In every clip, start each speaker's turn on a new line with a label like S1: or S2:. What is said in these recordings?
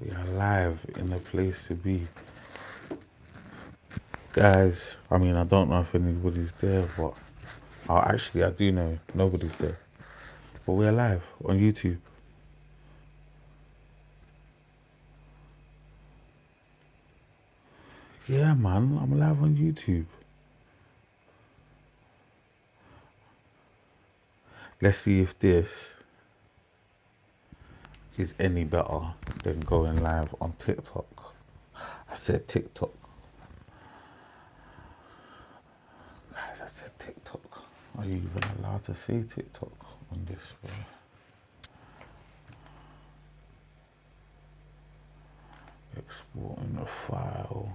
S1: We are live in the place to be. Guys, I mean, I don't know if anybody's there, but I do know nobody's there. But we're live on YouTube. Yeah, man, I'm live on YouTube. Let's see if this is any better than going live on TikTok. I said TikTok. Guys, I said TikTok. Are you even allowed to see TikTok on this, bro? Exporting the file.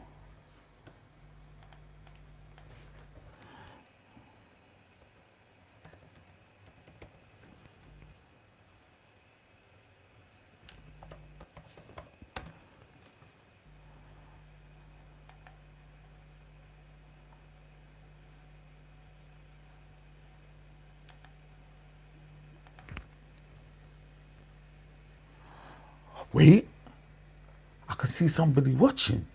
S1: Wait, I can see somebody watching.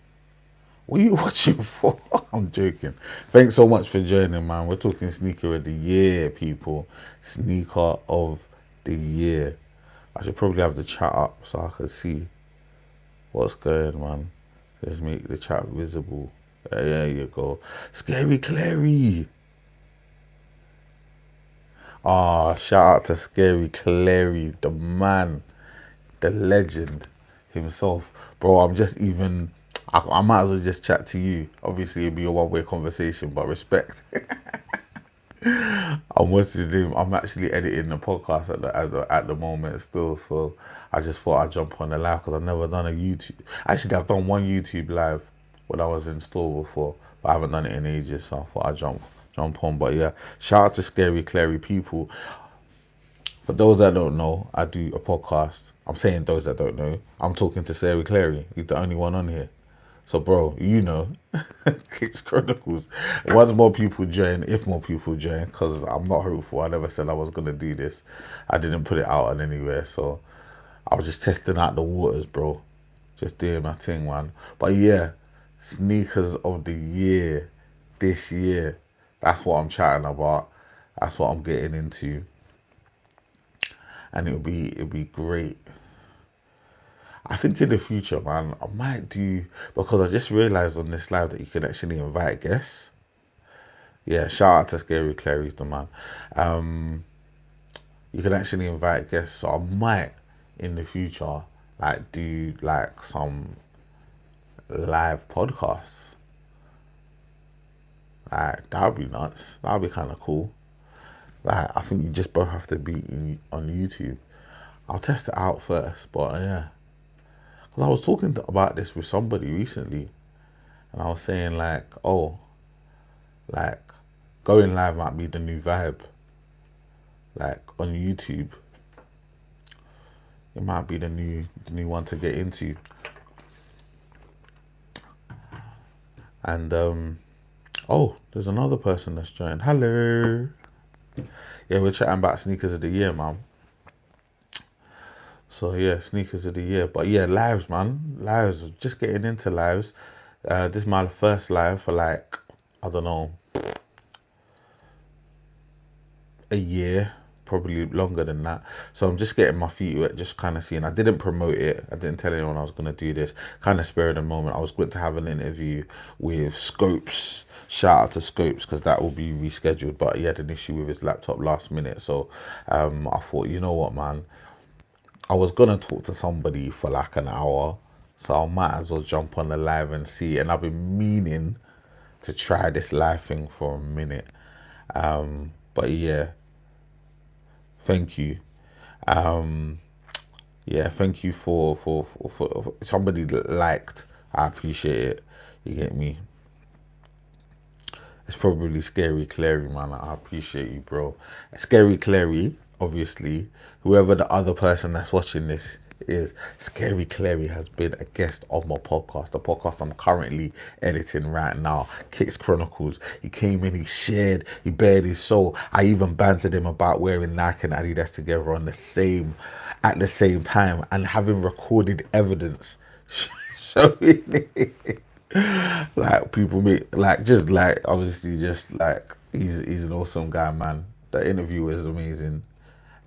S1: What are you watching for? I'm joking. Thanks so much for joining, man. We're talking sneaker of the year, people. Sneaker of the year. I should probably have the chat up so I can see what's going, man. Let's make the chat visible. There you go. Scary Clary. Shout out to Scary Clary, the man, the legend himself. Bro, I might as well just chat to you. Obviously, it'd be a one-way conversation, but respect. What's his name? I'm actually editing the podcast at the moment still, so I just thought I'd jump on the live because I've never done a YouTube. Actually, I've done one YouTube live when I was in store before, but I haven't done it in ages, so I thought I'd jump on. But yeah, shout out to Scary Clary, people. For those that don't know, I do a podcast. I'm saying those that don't know, I'm talking to Scary Clary. He's the only one on here. So, bro, you know, Kicks Chronicles. Once more people join, if more people join, because I'm not hopeful. I never said I was going to do this. I didn't put it out on anywhere. So, I was just testing out the waters, bro. Just doing my thing, man. But yeah, sneakers of the year this year. That's what I'm chatting about. That's what I'm getting into. And it'll be great. I think in the future, man, I might do, because I just realised on this live that you can actually invite guests. Yeah, shout out to Scary Clary's the man. You can actually invite guests, so I might in the future like do like some live podcasts. Like that'd be nuts. That'd be kind of cool. Like I think you just both have to be on YouTube. I'll test it out first, but yeah. Because I was talking about this with somebody recently, and I was saying like, like going live might be the new vibe. Like on YouTube, it might be the new one to get into. And there's another person that's joined. Hello. Yeah, we're chatting about sneakers of the year, man. So yeah, sneakers of the year. But yeah, lives, man. Lives. Just getting into lives. This is my first live for like, I don't know, a year, probably longer than that. So I'm just getting my feet wet, just kind of seeing. I didn't promote it. I didn't tell anyone I was going to do this. Kind of spur of the moment. I was going to have an interview with Scopes. Shout out to Scopes because that will be rescheduled. But he had an issue with his laptop last minute. So I thought, you know what, man? I was going to talk to somebody for like an hour. So I might as well jump on the live and see. And I've been meaning to try this live thing for a minute. But yeah, thank you. Yeah, thank you for somebody that liked. I appreciate it. You get me? It's probably Scary Clary, man. I appreciate you, bro. Scary Clary, obviously, whoever the other person that's watching this is, Scary Clary has been a guest on my podcast, the podcast I'm currently editing right now, Kicks Chronicles. He came in, he shared, he bared his soul. I even bantered him about wearing Nike and Adidas together at the same time, and having recorded evidence showing it. Like people make like just like obviously just like he's an awesome guy, man. The interview is amazing.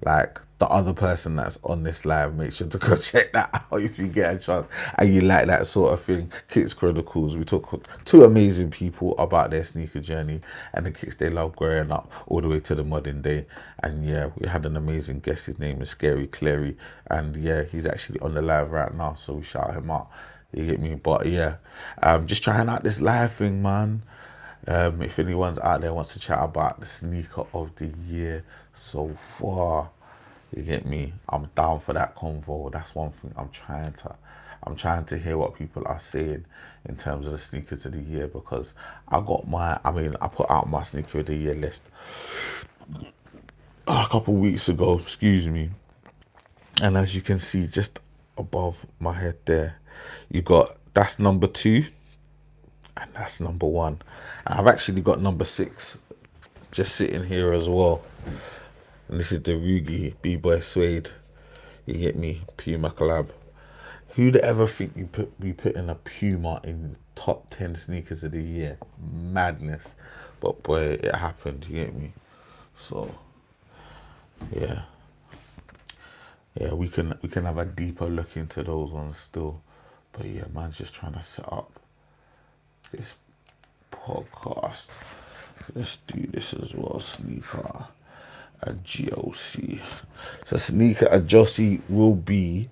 S1: Like the other person that's on this live, make sure to go check that out if you get a chance and you like that sort of thing. Kicks Chronicles. We talk to two amazing people about their sneaker journey and the kicks they love growing up all the way to the modern day. And yeah, we had an amazing guest. His name is Scary Clary, and yeah, he's actually on the live right now, so we shout him out. You get me? But yeah, just trying out this live thing, man. If anyone's out there wants to chat about the sneaker of the year so far, you get me? I'm down for that convo. That's one thing I'm trying to hear what people are saying in terms of the sneakers of the year, because I put out my sneaker of the year list a couple of weeks ago, excuse me. And as you can see just above my head there, you got that's number 2 and that's number 1. And I've actually got number 6 just sitting here as well. And this is the Rugi B-Boy Suede. You get me? Puma collab. Who'd ever think we putting a Puma in top 10 sneakers of the year? Madness. But boy, it happened. You get me? So yeah. Yeah, we can have a deeper look into those ones still. But yeah, man's just trying to set up this podcast. Let's do this as well. Sneaker Adjusty. So Sneaker Adjusty will be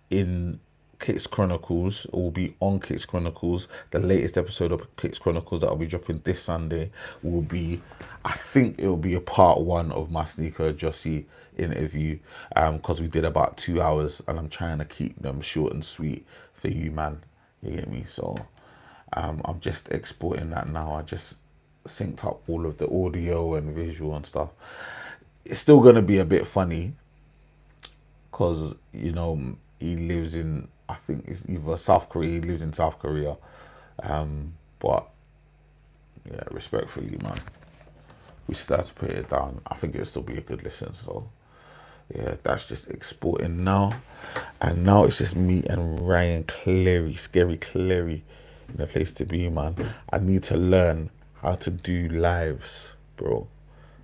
S1: in Kicks Chronicles. It will be on Kicks Chronicles. The latest episode of Kicks Chronicles that will be dropping this Sunday will be, I think it will be a part 1 of my Sneaker Adjusty interview, because we did about 2 hours and I'm trying to keep them short and sweet for you, man. You get me? So I'm just exporting that now. I just synced up all of the audio and visual and stuff. It's still going to be a bit funny because, you know, he lives in, I think it's either South Korea. He lives in South Korea. But yeah, respectfully, man, we still have to put it down. I think it'll still be a good listen. So yeah, that's just exporting now. And now it's just me and Ryan Clary, Scary Clary, in the place to be, man. I need to learn how to do lives, bro.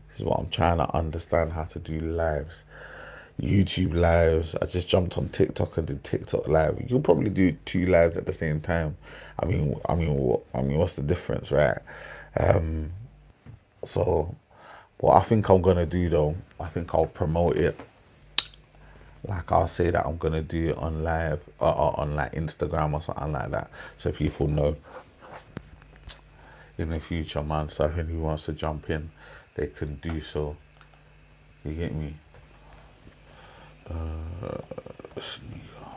S1: This is what I'm trying to understand, how to do lives. YouTube lives. I just jumped on TikTok and did TikTok live. You'll probably do 2 lives at the same time. What's the difference, right? So what I think I'm gonna do though, I think I'll promote it. Like I'll say that I'm gonna do it on live or on like Instagram or something like that, so people know in the future, man. So if anyone wants to jump in, they can do so. You get me? Sneaker,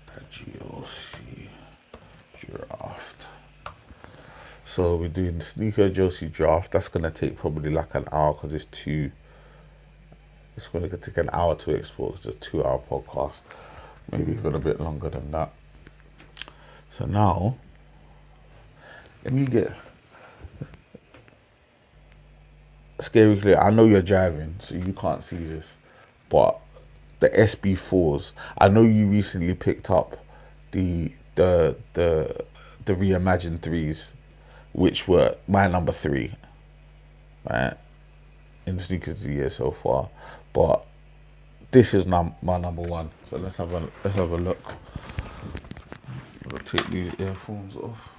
S1: that GOC draft. So we're doing Sneaker GOC draft. That's gonna take probably like an hour because it's gonna take an hour to export. It's a 2-hour podcast, maybe even a bit longer than that. So now, let me get Scary Clear. I know you're driving, so you can't see this, but the SB4s. I know you recently picked up the reimagined 3s, which were my number 3, right, in sneakers of the year so far. But this is my number 1. So let's have a look. I'll take these earphones off.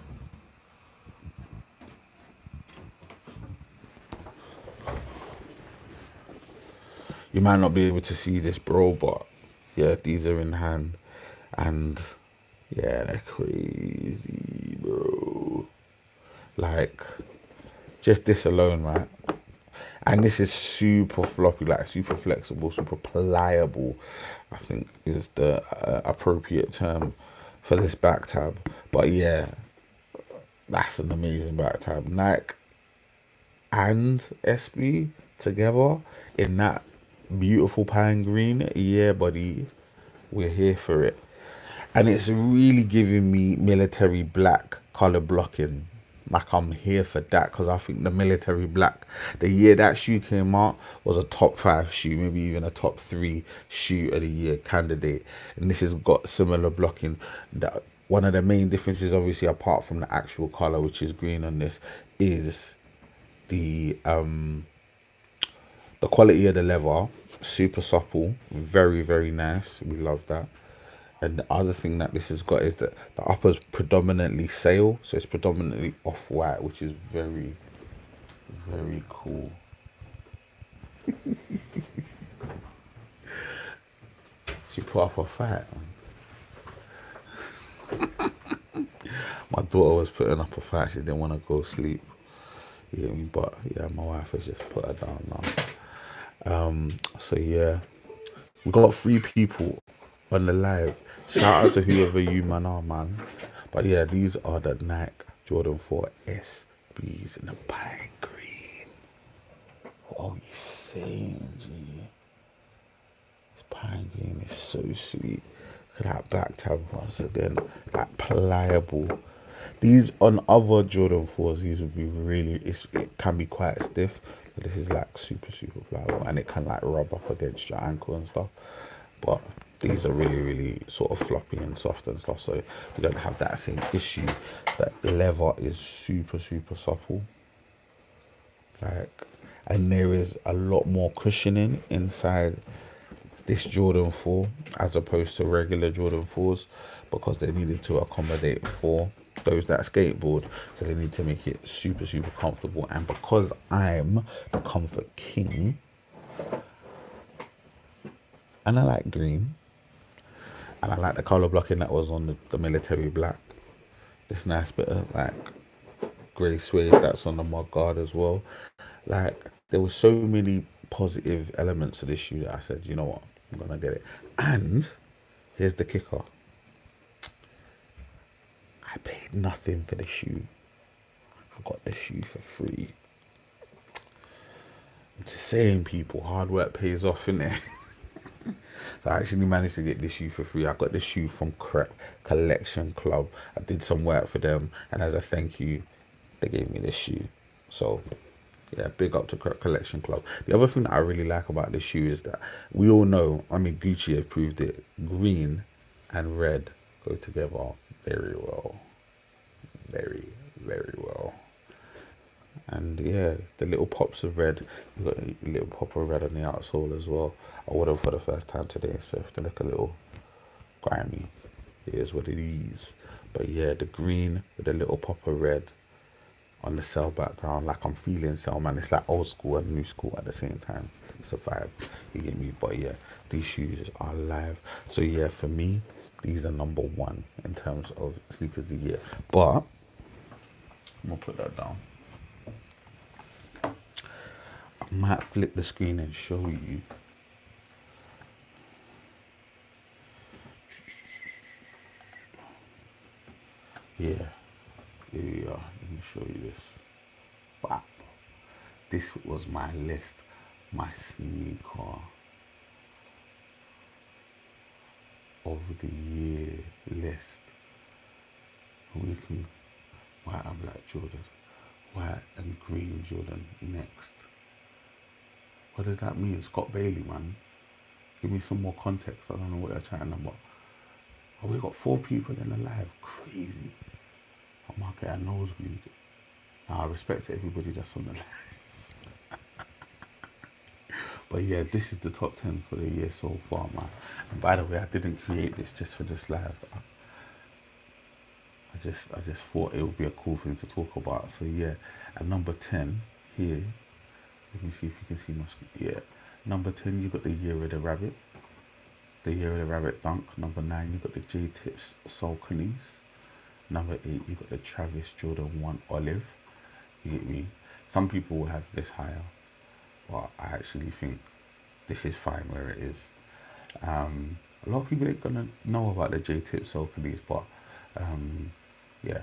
S1: You might not be able to see this, bro, but yeah, these are in hand. And yeah, they're crazy, bro. Like, just this alone, right? And this is super floppy, like super flexible, super pliable, I think is the appropriate term for this back tab. But yeah, that's an amazing back tab. Nike and SB together in that beautiful pine green. Yeah, buddy, we're here for it. And it's really giving me military black color blocking. like I'm here for that, because I think the military black, the year that shoe came out, was a top 5 shoe, maybe even a top 3 shoe of the year candidate. And this has got similar blocking. That one of the main differences, obviously, apart from the actual color, which is green on this, is the quality of the leather. Super supple, very very nice. We love that. And the other thing that this has got is that the upper's predominantly sail, so it's predominantly off-white, which is very, very cool. She put up a fight. My daughter was putting up a fight. She didn't want to go sleep. You get me? But yeah, my wife has just put her down now. So yeah, we got 3 people on the live. Shout out to whoever you man are, man. But yeah, these are the Nike Jordan 4 SBs in the pine green. What are we saying, G? This pine green is so sweet. Look at that back tab once again. Like pliable. These on other Jordan 4s, these would be really, it can be quite stiff. But this is like super, super pliable. And it can like rub up against your ankle and stuff. But these are really, really sort of floppy and soft and stuff, so you don't have that same issue. But the leather is super, super supple. Like, and there is a lot more cushioning inside this Jordan 4 as opposed to regular Jordan 4s, because they needed to accommodate for those that skateboard, so they need to make it super, super comfortable. And because I'm the comfort king, and I like green, and I like the colour blocking that was on the military black. This nice bit of like grey suede that's on the mud guard as well. Like, there were so many positive elements to this shoe that I said, you know what, I'm gonna get it. And here's the kicker. I paid nothing for the shoe. I got the shoe for free. I'm just saying, people, hard work pays off, innit? So I actually managed to get this shoe for free. I got this shoe from Creps Collection Club. I did some work for them, and as a thank you, they gave me this shoe. So yeah, big up to Creps Collection Club. The other thing that I really like about this shoe is that we all know, I mean, Gucci has proved it, green and red go together very well. Very, very well. And yeah, the little pops of red, you got a little pop of red on the outsole as well. I wore them for the first time today, so if they look a little grimy, it is what it is. But yeah, the green with a little pop of red on the cell background, like I'm feeling cell, man. It's like old school and new school at the same time. It's a vibe, you get me? But yeah, these shoes are live. So yeah, for me, these are number 1 in terms of sneakers of the year. But I'm gonna put that down. I might flip the screen and show you. Yeah, here we are. Let me show you this. Wow. This was my list, my sneaker of the year list. We can white and black Jordan, white and green Jordan next. What does that mean? Scott Bailey, man. Give me some more context. I don't know what they're chatting about. Oh, we got 4 people in the live. Crazy. I might get a nosebleed. Now, I respect everybody that's on the live. But yeah, this is the top 10 for the year so far, man. And by the way, I didn't create this just for this live. I just thought it would be a cool thing to talk about. So yeah, at number 10 here, let me see if you can see my screen. Yeah, number 10, you got the Year of the Rabbit. The Year of the Rabbit Dunk. Number 9, you got the J-Tips Sauconys. Number 8, you got the Travis Jordan 1 Olive. You get me? Some people will have this higher, but I actually think this is fine where it is. A lot of people ain't gonna know about the J-Tips Sauconys, but yeah,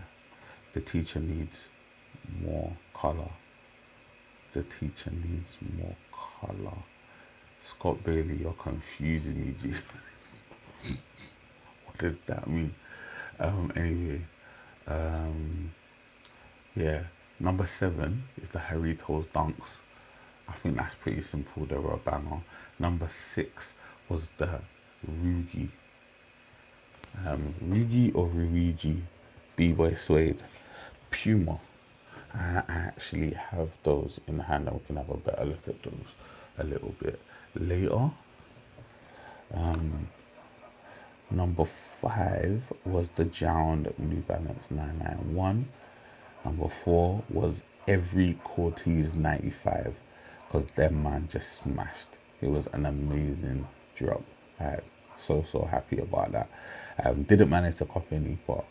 S1: the teacher needs more color. The teacher needs more color. Scott Bailey, you're confusing me, G. What does that mean? Anyway, Yeah. Number 7 is the Harritos Dunks. I think that's pretty simple. They were a banger. Number 6 was the Rugi. Rugi or Ruigi B-Boy Suede Puma. And I actually have those in hand, and we can have a better look at those a little bit later. Number 5 was the Jound New Balance 991. Number 4 was every Cortez 95, because them man just smashed. It was an amazing drop. So happy about that. Didn't manage to copy any, but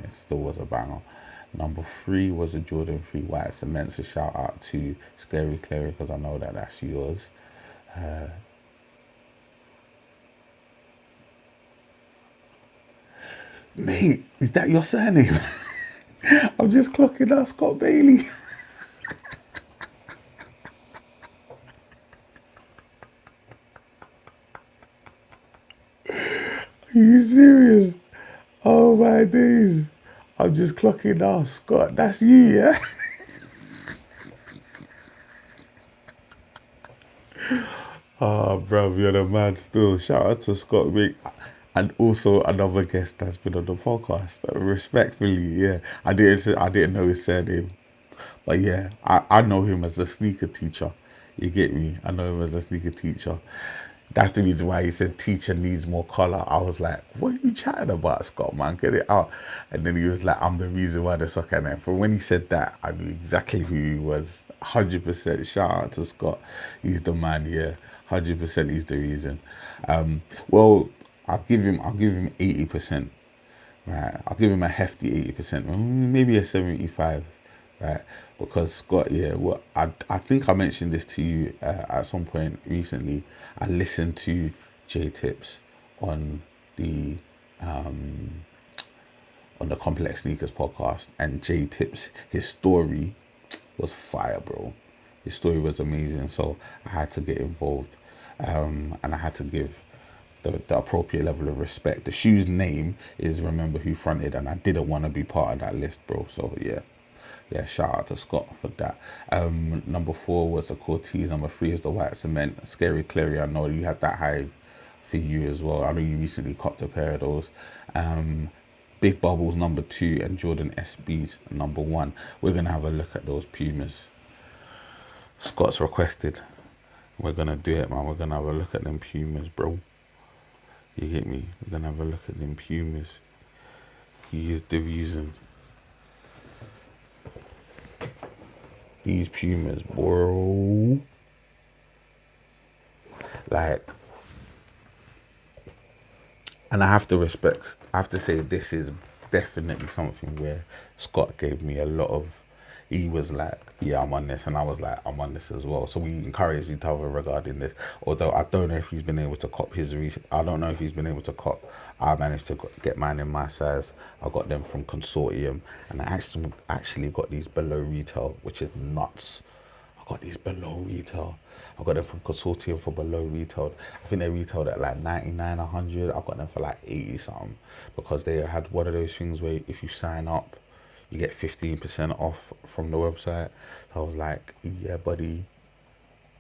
S1: it still was a banger. Number 3 was a Jordan 3 White Cement. So shout out to Scary Clary, because I know that that's yours. Mate, is that your surname? I'm just clocking out Scott Bailey. Are you serious? Oh my days. I'm just clocking out Scott. That's you, yeah? Oh, bro, you're the man still. Shout out to Scott, mate. And also another guest that's been on the podcast. Respectfully, yeah. I didn't know his surname. But yeah, I know him as a sneaker teacher. You get me? I know him as a sneaker teacher. That's the reason why he said teacher needs more color. I was like, what are you chatting about, Scott, man? Get it out. And then he was like, I'm the reason why the soccer. And from when he said that, I knew exactly who he was. 100%. Shout out to Scott. He's the man, yeah. 100% he's the reason. Well, I'll give him 80%. Right. I'll give him a hefty 80%. Maybe a 75. Right, because Scott, yeah, well, I think I mentioned this to you at some point recently. I listened to J Tips on the Complex Sneakers podcast, and J Tips, his story was fire, bro. His story was amazing, so I had to get involved, and I had to give the appropriate level of respect. The shoe's name is Remember Who Fronted, and I didn't want to be part of that list, bro. So yeah, shout out to Scott for that. Number 4 was the Cortez. Number 3 is the White Cement. Scary Clary, I know you had that high for you as well. I know you recently copped a pair of those. Big Bubbles number 2 and Jordan SBs number 1. We're gonna have a look at those Pumas. Scott's requested. We're gonna do it, man. We're gonna have a look at them Pumas, bro. You get me? We're gonna have a look at them Pumas. He is the reason. These Pumas, bro. Like, and I have to say this is definitely something where Scott gave me a lot of, he was like, yeah, I'm on this, and I was like, I'm on this as well. So we encouraged each other regarding this. Although I don't know if he's been able to cop his I don't know if he's been able to cop. I managed to get mine in my size. I got them from Consortium, and I actually got these below retail, which is nuts. I got these below retail. I got them from Consortium for below retail. I think they retailed at like 99, 100. I got them for like 80 something, because they had one of those things where if you sign up, you get 15% off from the website. So I was like, yeah, buddy,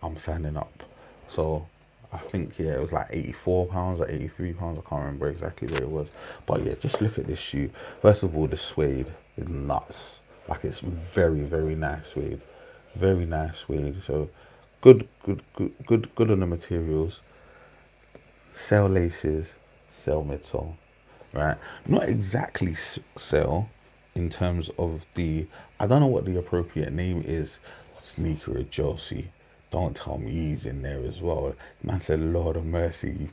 S1: I'm signing up. So I think, yeah, it was like £84 or £83. I can't remember exactly where it was. But yeah, just look at this shoe. First of all, the suede is nuts. Like, it's very, very nice suede. Very nice suede. So good on the materials. Sell laces, sell midsole, right? Not exactly sell in terms of I don't know what the appropriate name is. Sneaker or Josie. Don't tell me he's in there as well. Man said, Lord of mercy.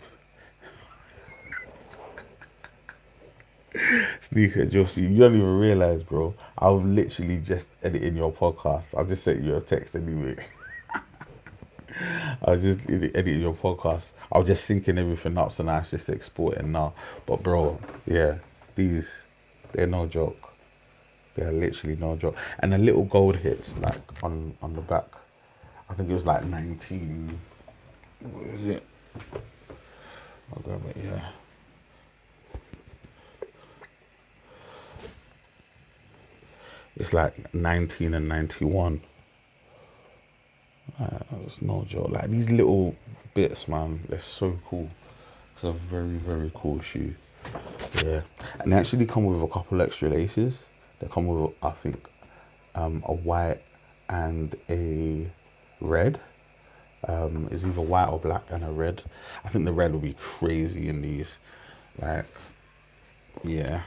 S1: Sneaker Josie, you don't even realize, bro. I was literally just editing your podcast. I just sent you a text anyway. I was just editing your podcast. I was just syncing everything up, so now it's just exporting now. But bro, yeah, they're no joke. They're literally no joke. And the little gold hits, like on the back, I think it was like 19. What is it? I'll grab it, yeah. It's like 19 and 91. It's no joke. Like these little bits, man, they're so cool. It's a very, very cool shoe. Yeah. And they actually come with a couple extra laces. They come with, I think, a white and a red. It's either white or black and a red. I think the red will be crazy in these. Like, yeah.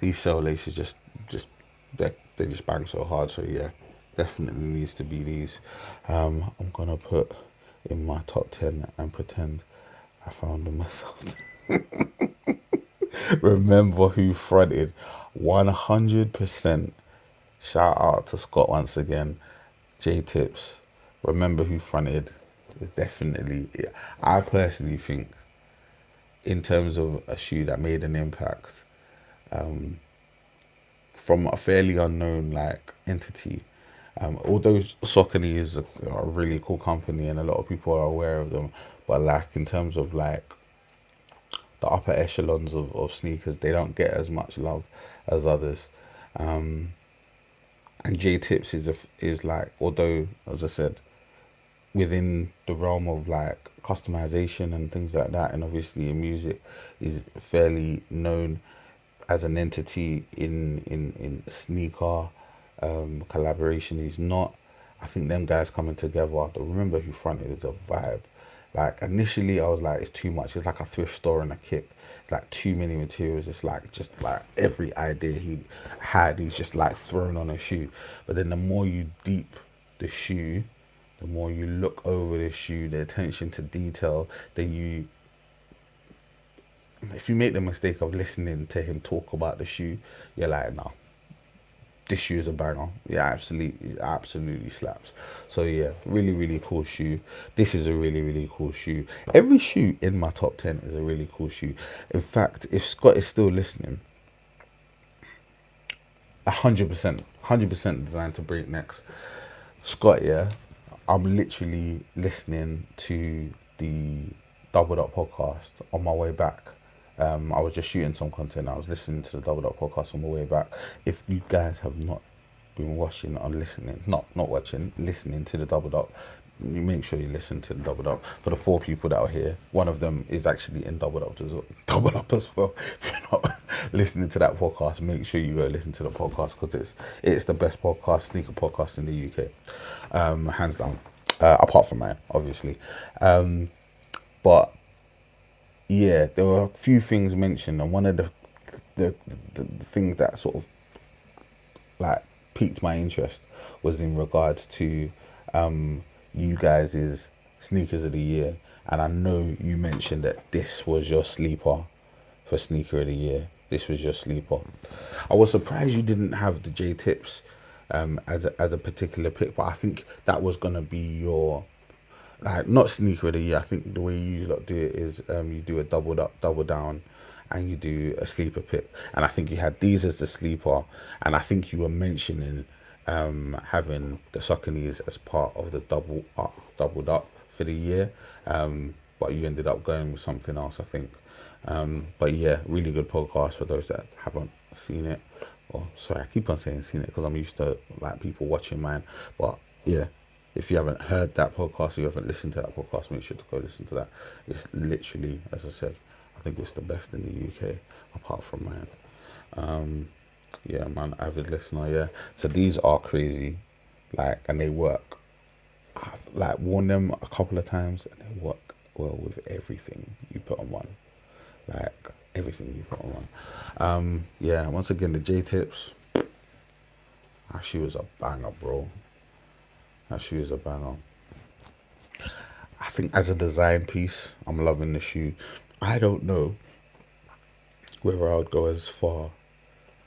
S1: These cell laces they just bang so hard. So yeah, definitely needs to be these. I'm gonna put in my top 10 and pretend I found them myself. Remember who fronted. 100%. Shout out to Scott once again. J Tips. Remember who fronted. It's definitely. I personally think, in terms of a shoe that made an impact, from a fairly unknown like entity. Although Saucony is a really cool company and a lot of people are aware of them, but like in terms of like the upper echelons of sneakers, they don't get as much love as others. And J Tips is like, although as I said, within the realm of like customization and things like that, and obviously in music, is fairly known as an entity in sneaker collaboration. He's not. I think them guys coming together. The Remember Who Fronted is a vibe. Like initially, I was like, it's too much. It's like a thrift store and a kick. It's like too many materials. It's like just like every idea he had, he's just like thrown on a shoe. But then the more you deep the shoe, the more you look over the shoe, the attention to detail, then you, if you make the mistake of listening to him talk about the shoe, you're like, no, this shoe is a banger. Yeah, absolutely slaps. So yeah, really, really cool shoe. This is a really, really cool shoe. Every shoe in my top 10 is a really cool shoe. In fact, if Scott is still listening, 100% designed to break necks. Scott, yeah, I'm literally listening to the Doubled Up podcast on my way back. I was just shooting some content. I was listening to the Doubled Up podcast on my way back. If you guys have not been watching or listening, not watching, listening to the Doubled Up, you make sure you listen to the Doubled Up. For the 4 people that are here, one of them is actually in Doubled Up as well. Doubled Up as well. If you're not listening to that podcast, make sure you go listen to the podcast, because it's the best podcast, sneaker podcast in the UK, hands down. Apart from mine, obviously. But yeah, there were a few things mentioned, and one of the things that sort of like piqued my interest was in regards to you guys' sneakers of the year. And I know you mentioned that this was your sleeper for sneaker of the year. This was your sleeper. I was surprised you didn't have the J Tips as a particular pick, but I think that was gonna be your, like, not sneaker of the year. I think the way you lot do it is you do a doubled up, double down, and you do a sleeper pick. And I think you had these as the sleeper, and I think you were mentioning having the Sauconys as part of the doubled up for the year. But you ended up going with something else, I think. But yeah, really good podcast for those that haven't seen it. Or sorry, I keep on saying seen it because I'm used to like people watching mine. But yeah, if you haven't heard that podcast or you haven't listened to that podcast, make sure to go listen to that. It's literally, as I said, I think it's the best in the UK apart from mine. Yeah, man, avid listener, yeah. So these are crazy, like, and they work. I've like worn them a couple of times and they work well with everything you put on one. Like everything you put on one. Yeah, once again, the J Tips. That shoe is a banger, bro. That shoe is a banger. I think as a design piece, I'm loving the shoe. I don't know whether I would go as far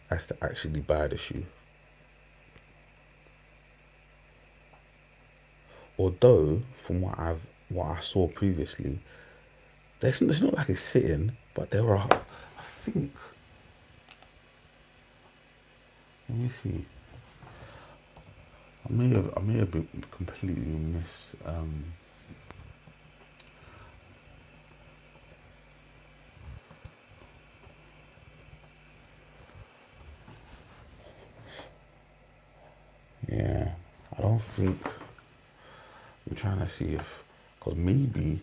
S1: as to actually buy the shoe. Although, from what I saw previously, it's not like it's sitting, but there are, I think, let me see. I may have been completely miss. think. I'm trying to see if, because maybe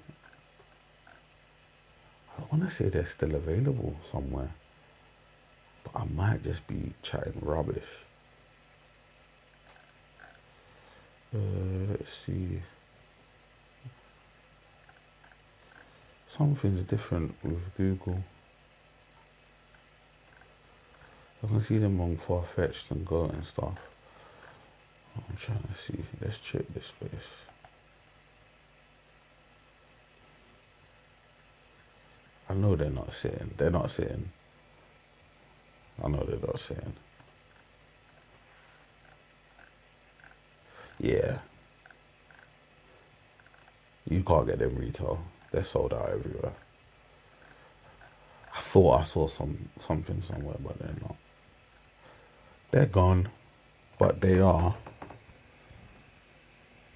S1: I want to say they're still available somewhere, but I might just be chatting rubbish. Let's see. Something's different with Google. I can see them on Far-Fetched and Go and stuff. I'm trying to see. Let's check this space. I know they're not sitting. They're not sitting. I know they're not sitting. Yeah. You can't get them retail. They're sold out everywhere. I thought I saw something somewhere, but they're not. They're gone, but they're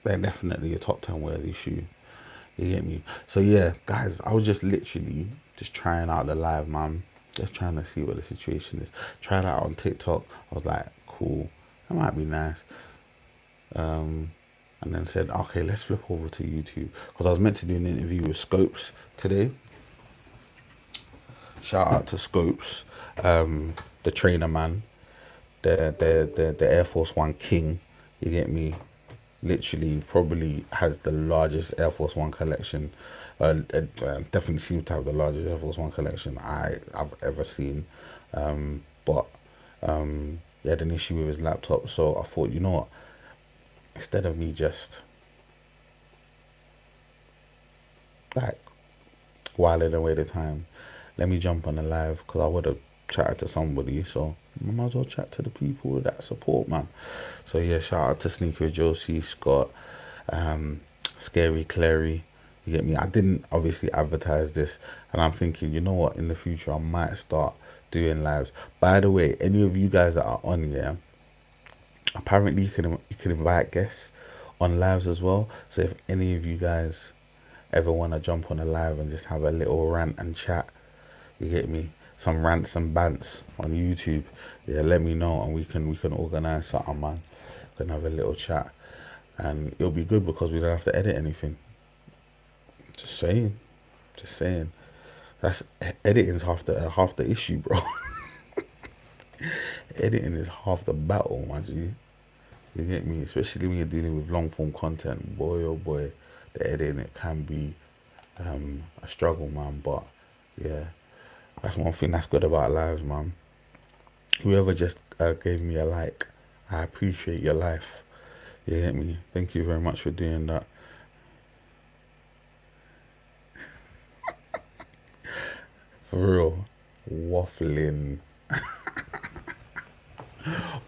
S1: definitely a top 10 worthy shoe. You get me? So yeah, guys, I was just literally just trying out the live, man. Just trying to see what the situation is. Tried out on TikTok. I was like, cool, that might be nice. And then said, okay, let's flip over to YouTube, because I was meant to do an interview with Scopes today. Shout out to Scopes, the trainer man, the Air Force One king. You get me? Literally, probably has the largest Air Force One collection. Definitely seems to have the largest Air Force One collection I've ever seen. But he had an issue with his laptop, so I thought, you know what? Instead of me just like whiling away the time, let me jump on the live, because I would have chatted to somebody, so I might as well chat to the people that support, man. So yeah, shout out to Sneaker Josie, Scott, Scary Clary. You get me? I didn't obviously advertise this, and I'm thinking, you know what, in the future I might start doing lives. By the way, any of you guys that are on here, apparently you can invite guests on lives as well. So if any of you guys ever want to jump on a live and just have a little rant and chat, you get me, some rants and bants on YouTube, yeah, let me know, and we can organize something, man. We can have a little chat, and it'll be good because we don't have to edit anything. Just saying. That's editing's half the issue, bro. Editing is half the battle, man. You get me? Especially when you're dealing with long form content. Boy, oh boy, the editing, it can be a struggle, man. But yeah, that's one thing that's good about lives, man. Whoever just gave me a like, I appreciate your life. You get me? Thank you very much for doing that. For real, waffling.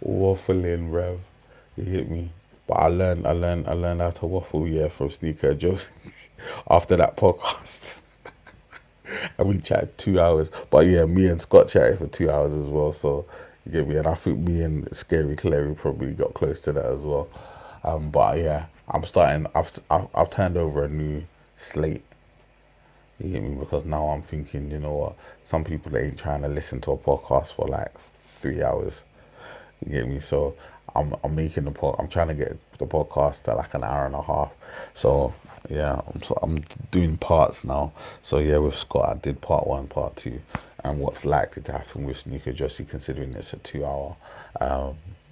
S1: Waffling, bruv. You hit me. But I learned how to waffle, yeah, from Sneaker Josie after that podcast. And we chatted 2 hours. But yeah, me and Scott chatted for 2 hours as well. So you get me, and I think me and Scary Clary probably got close to that as well. But yeah, I've turned over a new slate. You get me? Because now I'm thinking, you know what? Some people ain't trying to listen to a podcast for like 3 hours. You get me? So I'm making I'm trying to get the podcast to like an hour and a half. So yeah, I'm doing parts now. So yeah, with Scott, I did part 1, part 2, and what's likely to happen with Sneaker Josie, considering it's a 2 hour.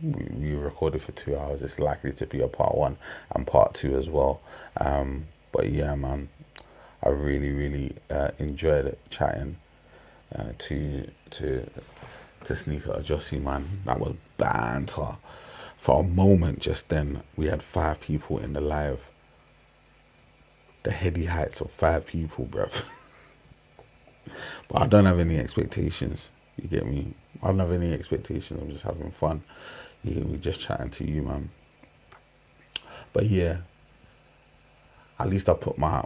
S1: We recorded for 2 hours. It's likely to be a part 1 and part 2 as well. But yeah, man, I really enjoyed it chatting to Sneaker Josie, man. That was banter. For a moment just then, we had 5 people in the live. The heady heights of 5 people, bruv. But I don't have any expectations. You get me? I don't have any expectations. I'm just having fun. You get me? Just chatting to you, man. But yeah, at least I put my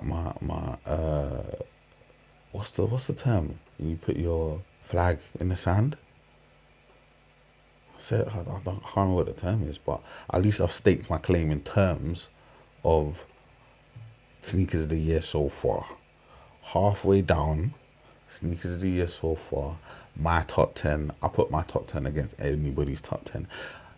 S1: what's the term? You put your flag in the sand. I can't remember what the term is, but at least I've staked my claim in terms of sneakers of the year so far. Halfway down, sneakers of the year so far. My top 10. I put my top 10 against anybody's top 10.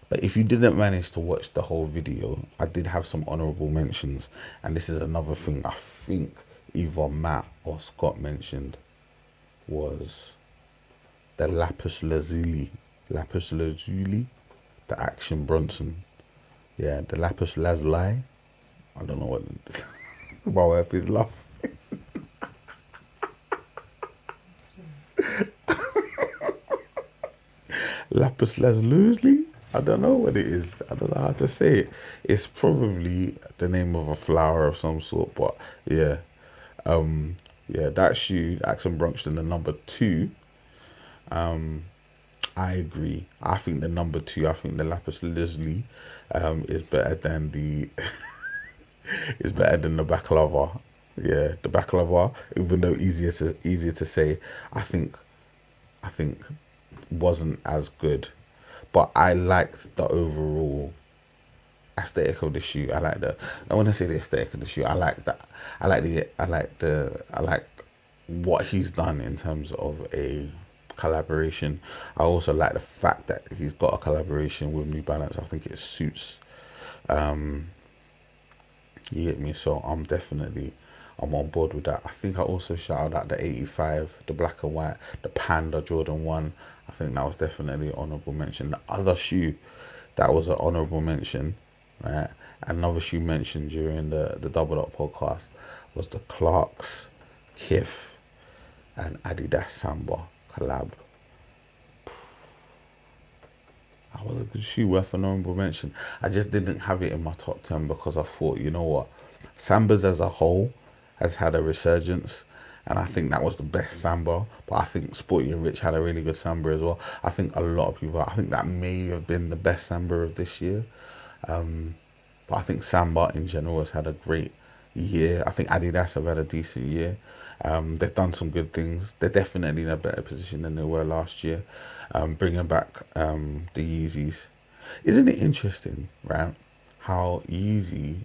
S1: But if you didn't manage to watch the whole video, I did have some honorable mentions, and this is another thing I think either Matt or Scott mentioned, was the lapis lazuli, the Action Bronson, yeah, the lapis lazuli. I don't know what my wife is laughing. Lapis lazuli. I don't know what it is. I don't know how to say it. It's probably the name of a flower of some sort, but yeah. Yeah, that shoe, Action Bronson, the number 2. I agree. I think the number 2, I think the lapis lazuli, is better than the is better than the baklava. Yeah, the baklava, even though easier to say, I think wasn't as good. But I liked the overall aesthetic of the shoe. I want to say the aesthetic of the shoe. I like that. I like what he's done in terms of a collaboration. I also like the fact that he's got a collaboration with New Balance. I think it suits. You get me? So I'm on board with that. I think I also shouted out the 85, the black and white, the Panda Jordan 1. I think that was definitely an honourable mention. The other shoe that was an honourable mention, right? Another shoe mentioned during the Double Up podcast was the Clarks, Kith, and Adidas Samba collab. That was a good shoe, worth an honourable mention. I just didn't have it in my top 10 because I thought, you know what, Sambas as a whole has had a resurgence, and I think that was the best Samba. But I think Sporty and Rich had a really good Samba as well. I think a lot of people, I think that may have been the best Samba of this year. But I think Samba in general has had a great year. I think Adidas have had a decent year. They've done some good things. They're definitely in a better position than they were last year. Bringing back the Yeezys. Isn't it interesting, right? How Yeezy,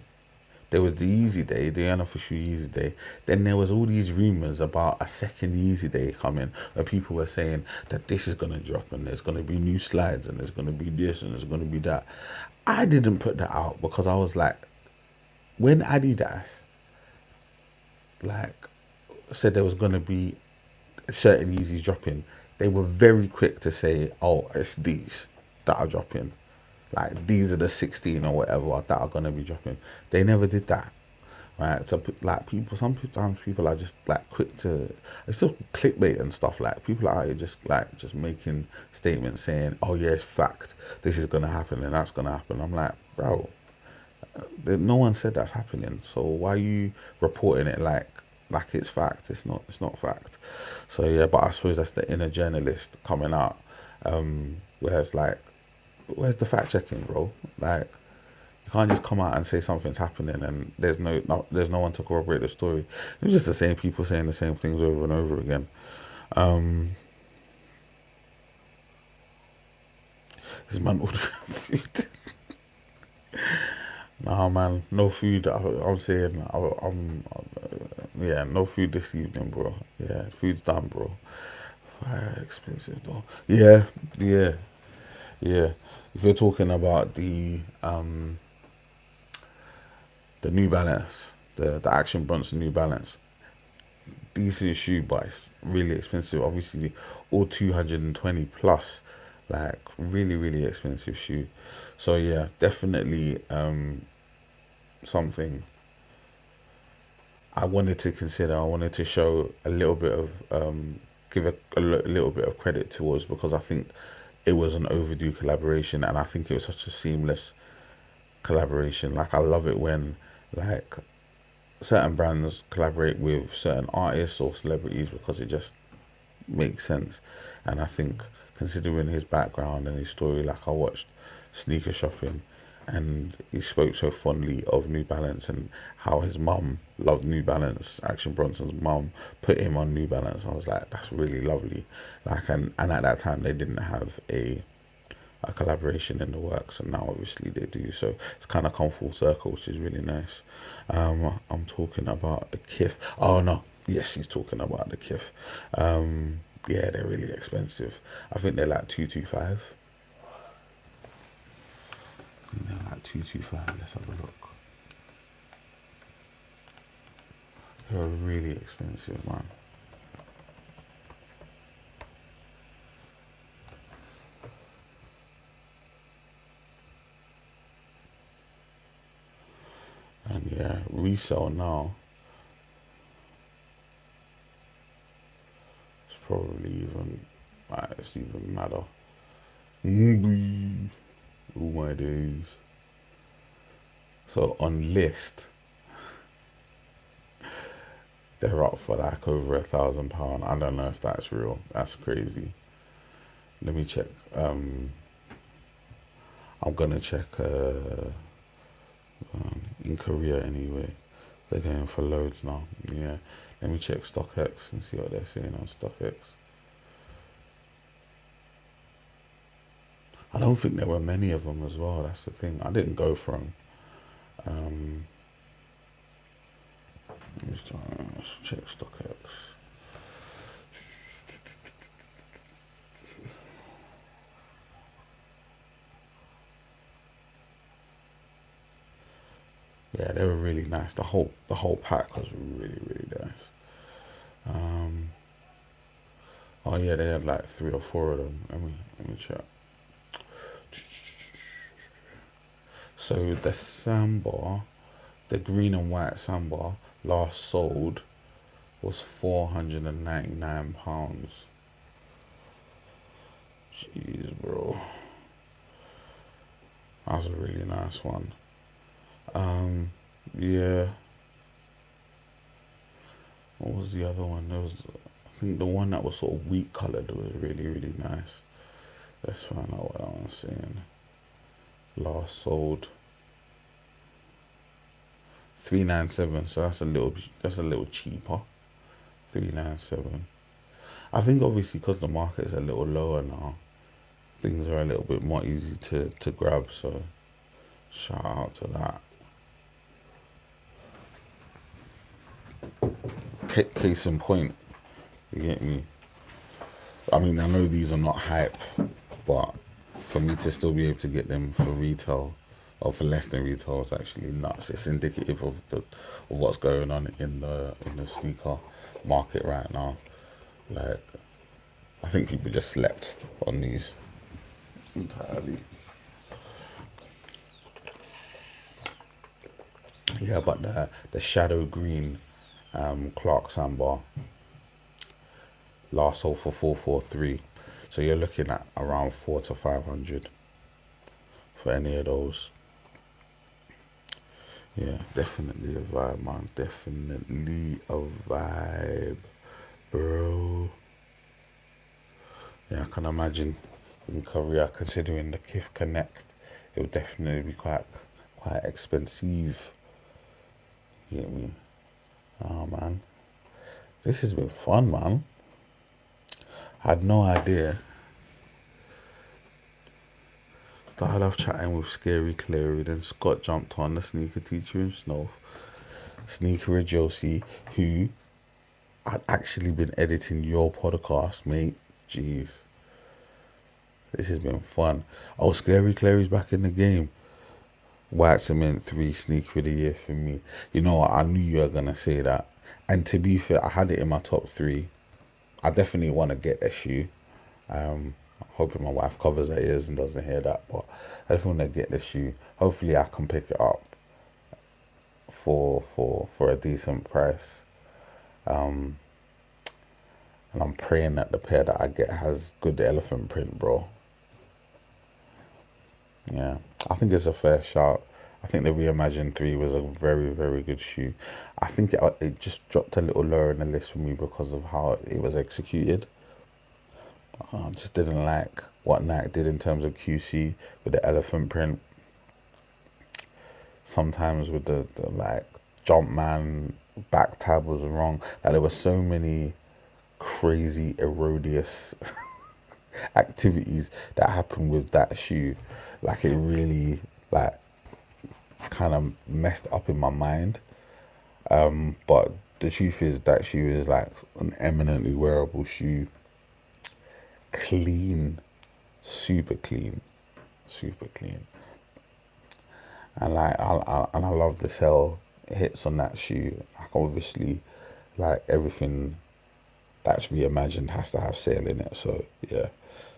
S1: there was the Yeezy Day, the unofficial Yeezy Day. Then there was all these rumours about a second Yeezy Day coming, where people were saying that this is going to drop and there's going to be new slides and there's going to be this and there's going to be that. I didn't put that out because I was like, when Adidas said there was going to be certain Yeezys dropping, they were very quick to say, oh, it's these that are dropping. Like, these are the 16 or whatever that are going to be dropping. They never did that, right? So, like, sometimes people are just, like, quick to, it's still clickbait and stuff. Like, people are out here just making statements saying, oh, yeah, it's fact. This is going to happen and that's going to happen. I'm like, bro, no one said that's happening. So why are you reporting it like it's fact? It's not fact. So, yeah, but I suppose that's the inner journalist coming out. Where it's like, where's the fact checking, bro? Like, you can't just come out and say something's happening and there's no one to corroborate the story. It's just the same people saying the same things over and over again. This man ordering food. Nah, man, no food. I'm saying, yeah, no food this evening, bro. Yeah, food's done, bro. Fire expensive though. Yeah. If you're talking about the New Balance, the Action Bronson New Balance, decent shoe, but it's really expensive. Obviously, all 220 plus, like really expensive shoe. So yeah, definitely something I wanted to consider. I wanted to show a little bit of give a little bit of credit towards, because I think it was an overdue collaboration, and I think it was such a seamless collaboration. Like, I love it when, like, certain brands collaborate with certain artists or celebrities, because it just makes sense. And I think, considering his background and his story, like, I watched Sneaker Shopping and he spoke so fondly of New Balance and how his mum loved New Balance. Action Bronson's mum put him on New Balance. I was like, that's really lovely. Like, and at that time they didn't have a collaboration in the works, and now obviously they do. So it's kind of come full circle, which is really nice. I'm talking about the Kith. Oh no, yes, he's talking about the Kith. Yeah, they're really expensive. I think they're like 225. they're like 225. Let's have a look. They're really expensive, man. And yeah, resale now. It's probably even, it's even madder. All my days. So on list, they're up for like over £1,000. I don't know if that's real. That's crazy. Let me check. I'm gonna check in Korea anyway. They're going for loads now. Yeah. Let me check StockX and see what they're saying on StockX. I don't think there were many of them as well. That's the thing. I didn't go for them. Let's check StockX. Yeah, they were really nice. The whole pack was really, really nice. Oh yeah, they had like 3 or 4 of them. Let me check. So the sandbar, the green and white sandbar, last sold was £499. Jeez, bro. That was a really nice one. Yeah. What was the other one? There was, I think the one that was sort of wheat coloured was really, really nice. Let's find out what that one's saying. Last sold £397, so that's a little cheaper. £397. I think obviously because the market is a little lower now, things are a little bit more easy to grab. So shout out to that. Case in point, you get me? I mean, I know these are not hype, but for me to still be able to get them for retail or for less than retail is actually nuts. It's indicative of what's going on in the sneaker market right now. Like, I think people just slept on these entirely. Yeah, but the shadow green Clark sandbar last sold for 443. So you're looking at around 400 to 500 for any of those. Yeah, definitely a vibe, man. Definitely a vibe, bro. Yeah, I can imagine in Korea, considering the Kith Connect, it would definitely be quite expensive. You get me? Oh, man. This has been fun, man. I had no idea. Started off chatting with Scary Clary, then Scott jumped on, the sneaker teacher himself, Sneaker Josie, who I'd actually been editing your podcast, mate. Jeez. This has been fun. Oh, Scary Clary's back in the game. White Cement 3 sneaker of the year for me. You know what? I knew you were going to say that. And to be fair, I had it in my top 3. I definitely want to get a shoe. Hoping my wife covers her ears and doesn't hear that. But I just want to get the shoe. Hopefully I can pick it up for a decent price. And I'm praying that the pair that I get has good elephant print, bro. Yeah, I think it's a fair shout. I think the Reimagined 3 was a very, very good shoe. I think it just dropped a little lower in the list for me because of how it was executed. I just didn't like what Nike did in terms of QC with the elephant print. Sometimes with the like Jumpman back tab was wrong. Like there were so many crazy erroneous activities that happened with that shoe. Like it really like kind of messed up in my mind. But the truth is that shoe is like an eminently wearable shoe. Clean, super clean, super clean. and like I love the sell hits on that shoe. Like obviously, like everything that's reimagined has to have sale in it. So yeah,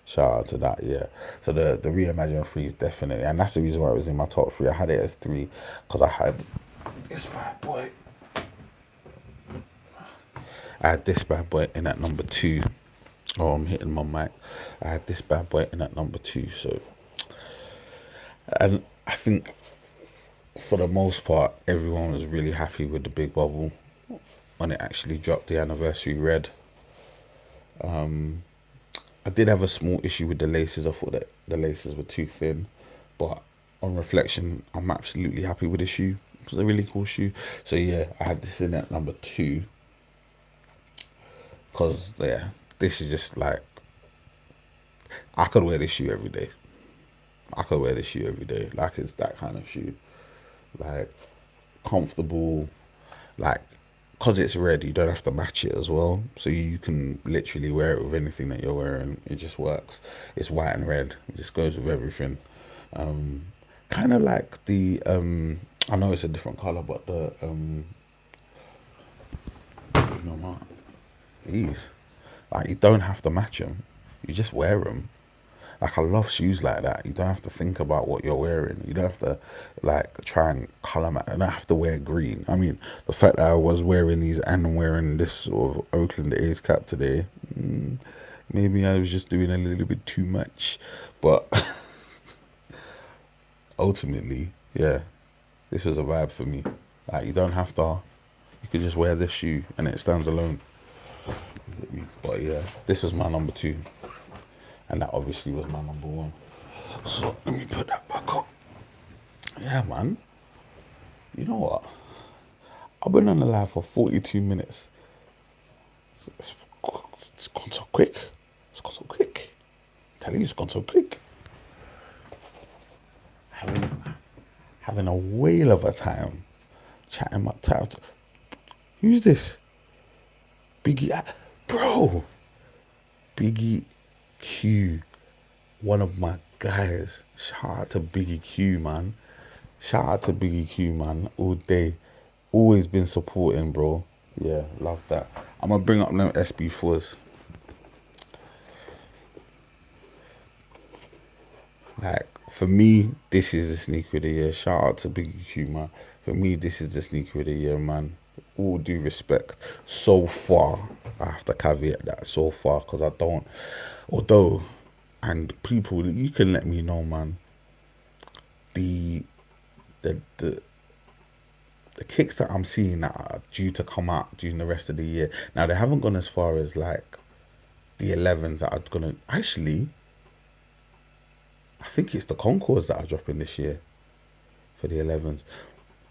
S1: shout out to that. Yeah. So the reimagined three is definitely, and that's the reason why it was in my top three. I had it as three because I had this bad boy. I had this bad boy in at number two. Oh, I'm hitting my mic. I had this bad boy in at number two. So, and I think for the most part, everyone was really happy with the big bubble when it actually dropped, the anniversary red. I did have a small issue with the laces. I thought that the laces were too thin, but on reflection, I'm absolutely happy with the shoe. It's a really cool shoe. So yeah, I had this in at number two because yeah, this is just like I could wear this shoe every day. I could wear this shoe every day. Like it's that kind of shoe, like comfortable, like because it's red, you don't have to match it as well. So you can literally wear it with anything that you're wearing. It just works. It's white and red. It just goes with everything. Kind of like the I know it's a different color, but the you know what? These, like you don't have to match them. You just wear them. Like I love shoes like that. You don't have to think about what you're wearing. You don't have to like try and colour match. I don't have to wear green. I mean, the fact that I was wearing these and I'm wearing this sort of Oakland A's cap today, maybe I was just doing a little bit too much. But ultimately, yeah, this was a vibe for me. Like you don't have to. You could just wear this shoe and it stands alone. But yeah, this was my number two. And that obviously was my number one. So let me put that back up. Yeah, man. You know what? I've been on the live for 42 minutes. It's gone so quick. It's gone so quick. I'm telling you, it's gone so quick. Having a whale of a time chatting my tout. Who's this? Biggie, bro. Biggie Q, one of my guys. Shout out to Biggie Q, man. Shout out to Biggie Q, man. All day. Always been supporting, bro. Yeah, love that. I'm going to bring up them SB4s. Like, for me, this is the sneaker of the year. Shout out to Biggie Q, man. For me, this is the sneaker of the year, man. All due respect. So far, I have to caveat that so far, because I don't. Although, and people, you can let me know, man. The kicks that I'm seeing that are due to come out during the rest of the year. Now, they haven't gone as far as like the 11s that are gonna actually. I think it's the Concords that are dropping this year for the 11s.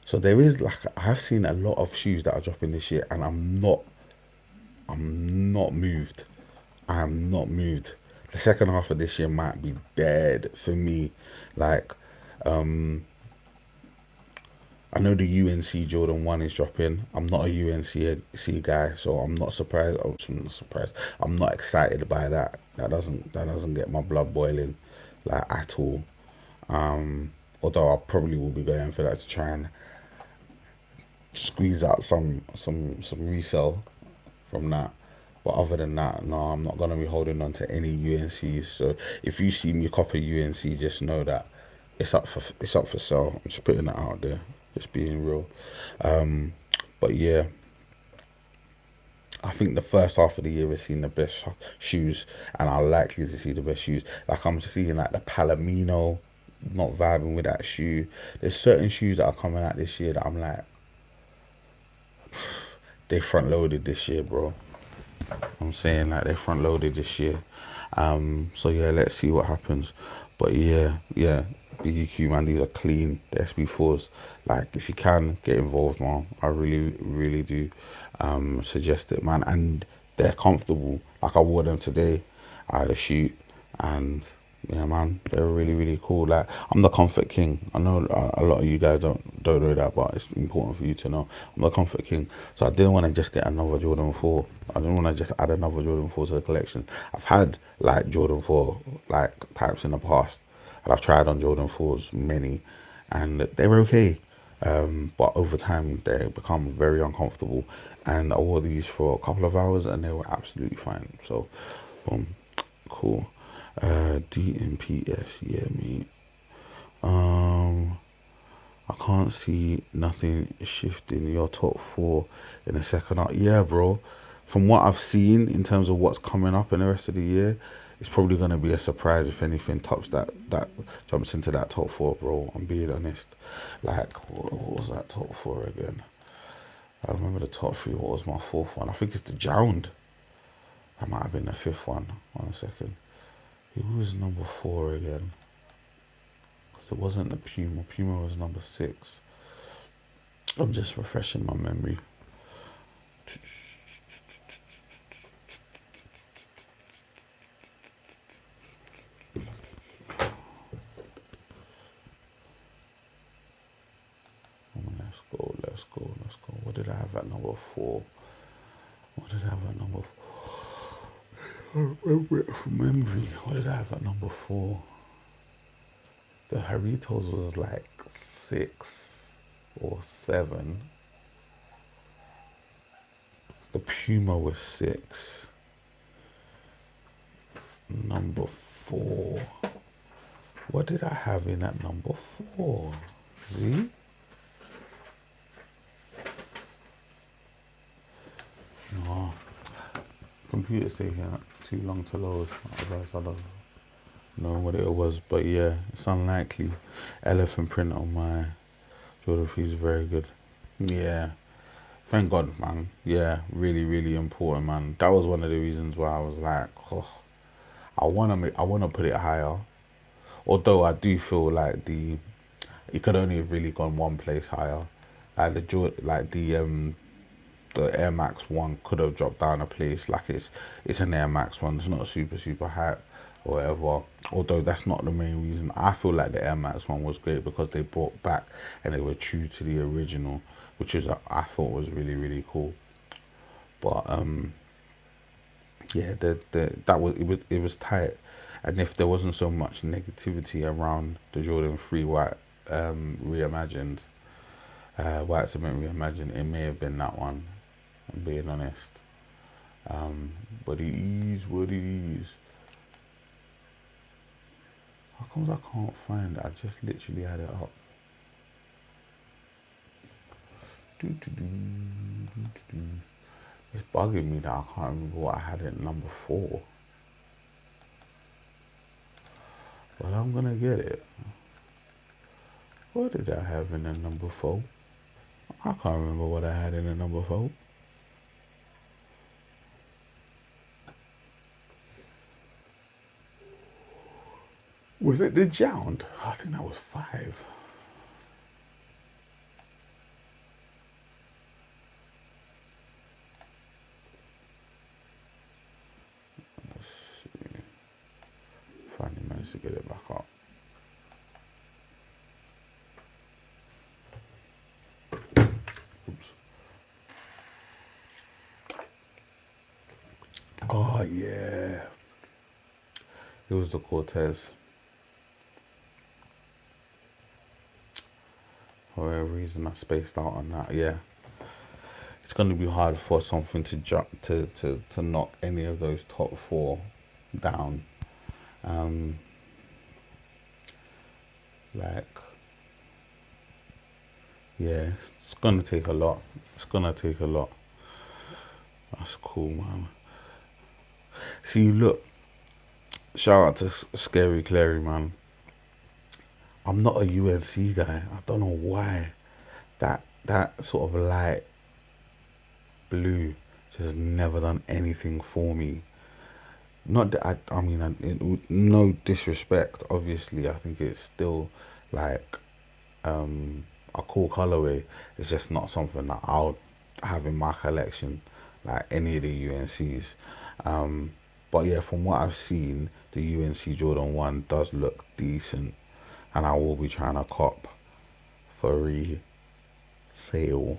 S1: So there is like I've seen a lot of shoes that are dropping this year, and I'm not moved. I am not moved. The second half of this year might be dead for me. Like, I know the UNC Jordan 1 is dropping. I'm not a UNC guy, so I'm not surprised. I'm not surprised. I'm not excited by that. That doesn't get my blood boiling, like at all. Although I probably will be going for that to try and squeeze out some resale from that. But other than that, no, I'm not gonna be holding on to any UNCs. So if you see me copy UNC, just know that it's up for sale. I'm just putting it out there, just being real. But yeah, I think the first half of the year has seen the best shoes, and are likely to see the best shoes. Like I'm seeing like the Palomino, not vibing with that shoe. There's certain shoes that are coming out this year that I'm like, they front loaded this year, bro. I'm saying like they front loaded this year. So yeah, let's see what happens. But yeah, BQ, man, these are clean. The SB4s. Like if you can get involved, man, I really do suggest it, man. And they're comfortable. Like I wore them today. I had a shoot, and yeah, man, they're really cool. Like I'm the comfort king. I know a lot of you guys don't know that, but it's important for you to know. I'm the comfort king. So I didn't want to just get another Jordan 4. I didn't want to just add another Jordan 4 to the collection. I've had like Jordan 4 like types in the past, and I've tried on Jordan 4s many, and they're okay. But over time, they become very uncomfortable. And I wore these for a couple of hours, and they were absolutely fine. So, cool. DMPS, yeah, me. Um, I can't see nothing shifting your top four in the second half. Yeah, bro. From what I've seen in terms of what's coming up in the rest of the year, it's probably gonna be a surprise if anything tops that jumps into that top four, bro. I'm being honest. Like, what was that top four again? I remember the top three. What was my fourth one? I think it's the Jound. That might have been the fifth one. 1 second. Who was number four again? Because it wasn't the Puma. Puma was number 6. I'm just refreshing my memory. Let's go. What did I have at number 4? What did I have at number 4? From memory, what did I have at number 4? The Doritos was like 6 or 7. The Puma was 6. Number 4. What did I have in at number 4? See? No. Computer's taking too long to load. Otherwise I don't know what it was. But yeah, it's unlikely. Elephant print on my Jordan 3 is very good. Yeah. Thank God, man. Yeah, really, really important, man. That was one of the reasons why I was like, oh, I wanna put it higher. Although I do feel like it could only have really gone one place higher. Like the Air Max 1 could have dropped down a place. Like it's an Air Max 1. It's not super hype or whatever. Although that's not the main reason. I feel like the Air Max 1 was great because they brought back and they were true to the original, which is I thought was really, really cool. But yeah, it was tight. And if there wasn't so much negativity around the Jordan 3 White reimagined, White Cement reimagined, it may have been that one. I'm being honest. But it is what it is. How comes I can't find it? I just literally had it up. It's bugging me that I can't remember what I had at number 4. But I'm gonna get it. What did I have in the number 4? I can't remember what I had in the number 4. Was it the Jound? I think that was 5. Let's see. Finally managed to get it back up. Oops. Oh yeah. It was the Cortez. For whatever reason, I spaced out on that. Yeah, it's going to be hard for something to jump to knock any of those top 4 down. Like, yeah, it's gonna take a lot. That's cool, man. See, look. Shout out to Scary Clary, man. I'm not a UNC guy. I don't know why. That sort of light blue just never done anything for me. Not that I mean, no disrespect. Obviously, I think it's still like a cool colorway. It's just not something that I'll have in my collection, like any of the UNCs. But yeah, from what I've seen, the UNC Jordan 1 does look decent. And I will be trying to cop for resale. You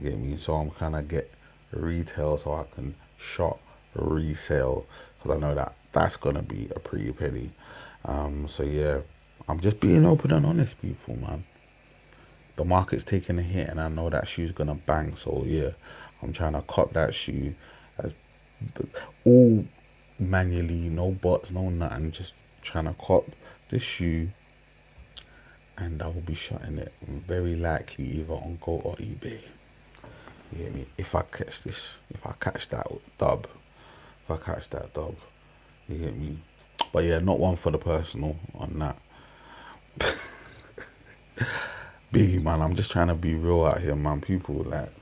S1: get me? So I'm trying to get retail so I can shop resale. Because I know that that's going to be a pretty penny. So yeah, I'm just being open and honest, people, man. the market's taking a hit and I know that shoe's gonna bang. So yeah, I'm trying to cop that shoe as all manually, no bots, no nothing, just trying to cop the shoe, and I will be shutting it very likely either on Go or eBay. You get me? If I catch that dub, you get me? But yeah, not one for the personal on that. Biggie, man, I'm just trying to be real out here, man. People, like,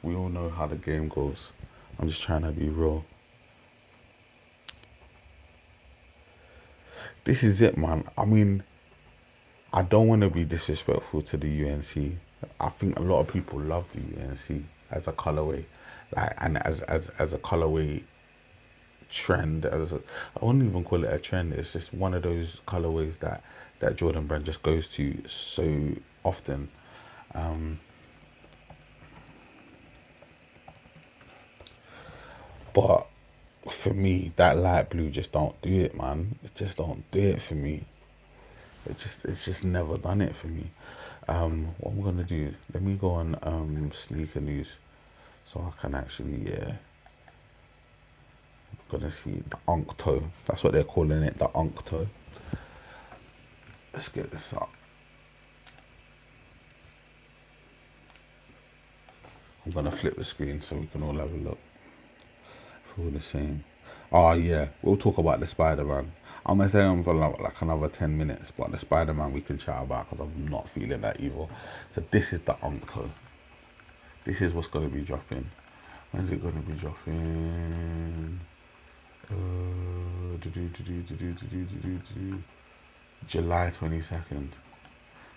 S1: we all know how the game goes. I'm just trying to be real. This is it, man. I mean, I don't want to be disrespectful to the UNC. I think a lot of people love the UNC as a colorway, like, and as a colorway trend. I wouldn't even call it a trend. It's just one of those colorways that Jordan Brand just goes to so often. But for me, that light blue just don't do it, man. It just don't do it for me. It's just never done it for me. What I'm gonna do? Let me go on sneaker news, so I can actually gonna see the Uncto. That's what they're calling it, the Uncto. Let's get this up. I'm gonna flip the screen so we can all have a look. It's all the same. Oh yeah, we'll talk about the Spider-Man. I'm gonna stay on for like another 10 minutes, but the Spider-Man we can chat about because I'm not feeling that evil. So this is the Uncto. This is what's gonna be dropping. When's it gonna be dropping? July 22nd.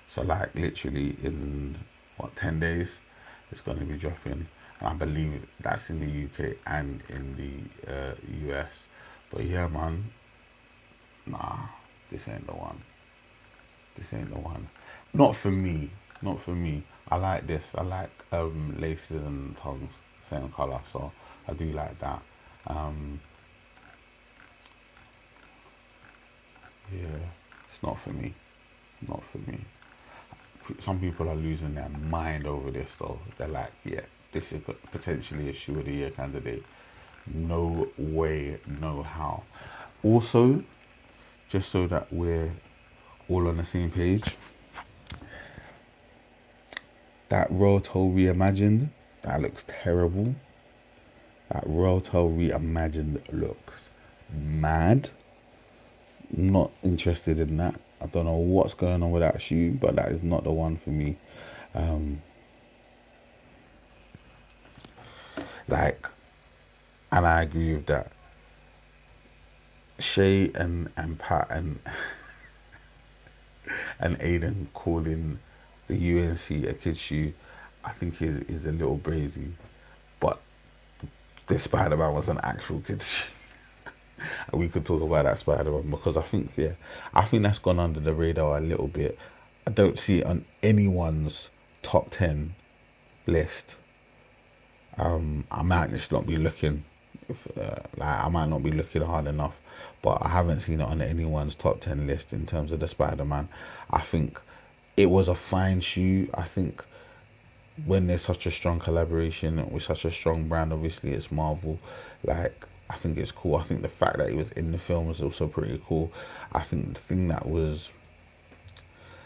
S1: So like literally in 10 days it's gonna be dropping. And I believe that's in the UK and in the US. But yeah, man, nah, this ain't the one. Not for me. I like this. I like laces and tongues, same colour, so I do like that. Yeah, it's not for me. Some people are losing their mind over this though. They're like, yeah, this is potentially a shoe of the year candidate. No way, no how. Also, just so that we're all on the same page, that Royal Toe Reimagined, that looks terrible. That Royal Toe Reimagined looks mad. Not interested in that. I don't know what's going on with that shoe, but that is not the one for me. And I agree with that. Shay and Pat and Aiden calling the UNC a kid shoe, I think is a little brazy. But the Spider-Man was an actual kid shoe. And we could talk about that Spider-Man because I think that's gone under the radar a little bit. I don't see it on anyone's top 10 list. I might just not be looking, I might not be looking hard enough, but I haven't seen it on anyone's top 10 list in terms of the Spider-Man. I think it was a fine shoe. I think when there's such a strong collaboration with such a strong brand, obviously it's Marvel, like, I think it's cool. I think the fact that it was in the film was also pretty cool. I think the thing that was,